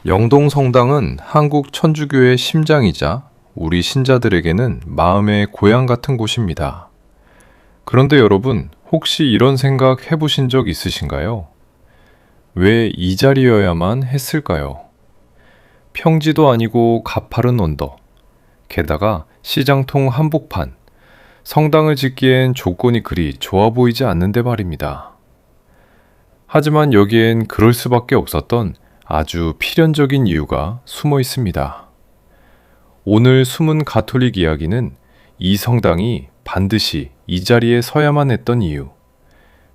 영동성당은 한국 천주교의 심장이자 우리 신자들에게는 마음의 고향 같은 곳입니다. 그런데 여러분, 혹시 이런 생각 해보신 적 있으신가요? 왜 이 자리여야만 했을까요? 평지도 아니고 가파른 언덕, 게다가 시장통 한복판, 성당을 짓기엔 조건이 그리 좋아 보이지 않는데 말입니다. 하지만 여기엔 그럴 수밖에 없었던 아주 필연적인 이유가 숨어 있습니다. 오늘 숨은 가톨릭 이야기는 이 성당이 반드시 이 자리에 서야만 했던 이유,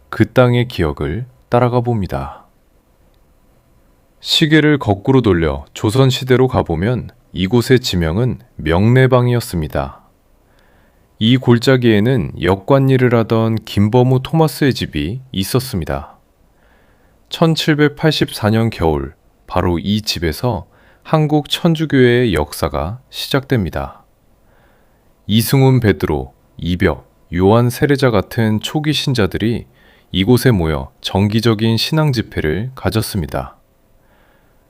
그 땅의 기억을 따라가 봅니다. 시계를 거꾸로 돌려 조선시대로 가보면 이곳의 지명은 명례방이었습니다. 이 골짜기에는 역관일을 하던 김범우 토마스의 집이 있었습니다. 1784년 겨울, 바로 이 집에서 한국 천주교의 역사가 시작됩니다. 이승훈 베드로, 이벽, 요한 세례자 같은 초기 신자들이 이곳에 모여 정기적인 신앙 집회를 가졌습니다.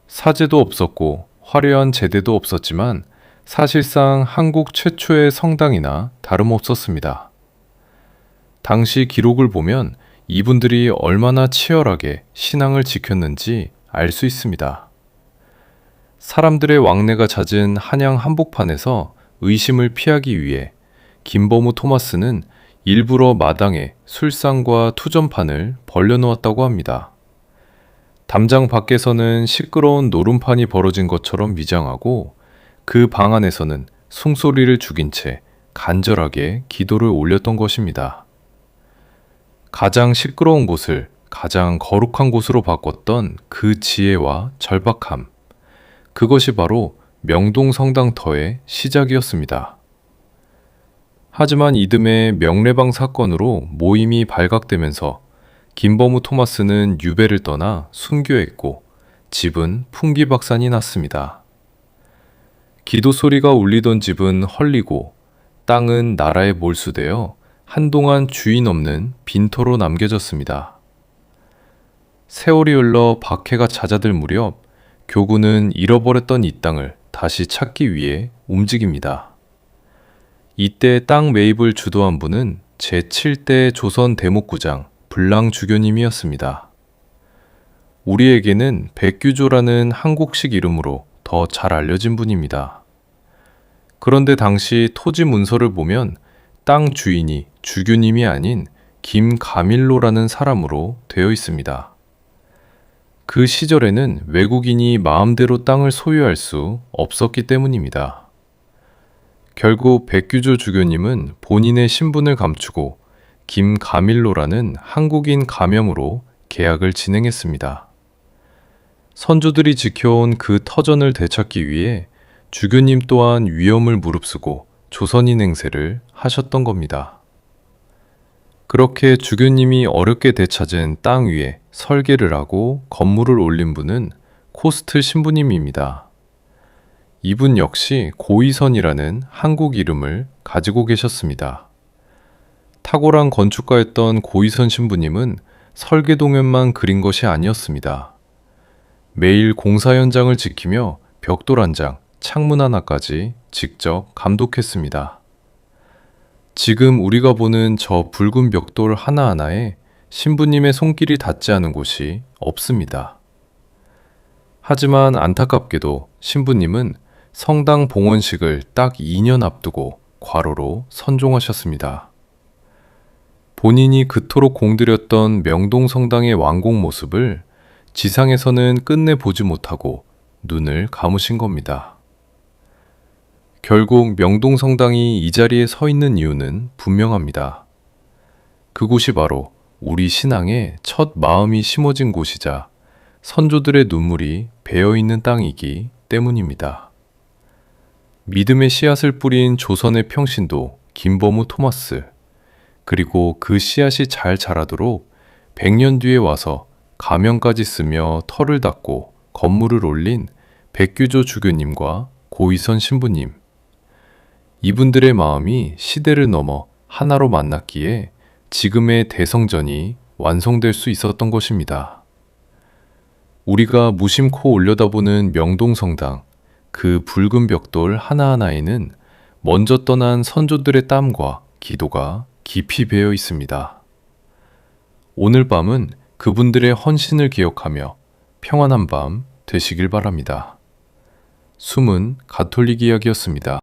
사제도 없었고 화려한 제대도 없었지만 사실상 한국 최초의 성당이나 다름없었습니다. 당시 기록을 보면 이분들이 얼마나 치열하게 신앙을 지켰는지 알 수 있습니다. 사람들의 왕래가 잦은 한양 한복판에서 의심을 피하기 위해 김범우 토마스는 일부러 마당에 술상과 투전판을 벌려놓았다고 합니다. 담장 밖에서는 시끄러운 노름판이 벌어진 것처럼 위장하고 그 방 안에서는 숭소리를 죽인 채 간절하게 기도를 올렸던 것입니다. 가장 시끄러운 곳을 가장 거룩한 곳으로 바꿨던 그 지혜와 절박함, 그것이 바로 명동성당터의 시작이었습니다. 하지만 이듬해 명례방 사건으로 모임이 발각되면서 김범우 토마스는 유배를 떠나 순교했고 집은 풍비박산이 났습니다. 기도 소리가 울리던 집은 헐리고 땅은 나라에 몰수되어 한동안 주인 없는 빈터로 남겨졌습니다. 세월이 흘러 박해가 잦아들 무렵 교구는 잃어버렸던 이 땅을 다시 찾기 위해 움직입니다. 이때 땅 매입을 주도한 분은 제7대 조선 대목구장 불랑 주교님이었습니다. 우리에게는 백규조라는 한국식 이름으로 더 잘 알려진 분입니다. 그런데 당시 토지 문서를 보면 땅 주인이 주교님이 아닌 김가밀로라는 사람으로 되어 있습니다. 그 시절에는 외국인이 마음대로 땅을 소유할 수 없었기 때문입니다. 결국 백규조 주교님은 본인의 신분을 감추고 김가밀로라는 한국인 가명으로 계약을 진행했습니다. 선조들이 지켜온 그 터전을 되찾기 위해 주교님 또한 위험을 무릅쓰고 조선인 행세를 하셨던 겁니다. 그렇게 주교님이 어렵게 되찾은 땅 위에 설계를 하고 건물을 올린 분은 코스트 신부님입니다. 이분 역시 고이선이라는 한국 이름을 가지고 계셨습니다. 탁월한 건축가였던 고이선 신부님은 설계 동연만 그린 것이 아니었습니다. 매일 공사 현장을 지키며 벽돌 한 장, 창문 하나까지 직접 감독했습니다. 지금 우리가 보는 저 붉은 벽돌 하나하나에 신부님의 손길이 닿지 않은 곳이 없습니다. 하지만 안타깝게도 신부님은 성당 봉헌식을 딱 2년 앞두고 과로로 선종하셨습니다. 본인이 그토록 공들였던 명동성당의 완공 모습을 지상에서는 끝내 보지 못하고 눈을 감으신 겁니다. 결국 명동성당이 이 자리에 서 있는 이유는 분명합니다. 그곳이 바로 우리 신앙의 첫 마음이 심어진 곳이자 선조들의 눈물이 배어있는 땅이기 때문입니다. 믿음의 씨앗을 뿌린 조선의 평신도 김범우 토마스, 그리고 그 씨앗이 잘 자라도록 100년 뒤에 와서 가면까지 쓰며 털을 닦고 건물을 올린 백규조 주교님과 고이선 신부님, 이분들의 마음이 시대를 넘어 하나로 만났기에 지금의 대성전이 완성될 수 있었던 것입니다. 우리가 무심코 올려다보는 명동성당, 그 붉은 벽돌 하나하나에는 먼저 떠난 선조들의 땀과 기도가 깊이 배어 있습니다. 오늘 밤은 그분들의 헌신을 기억하며 평안한 밤 되시길 바랍니다. 숨은 가톨릭 이야기였습니다.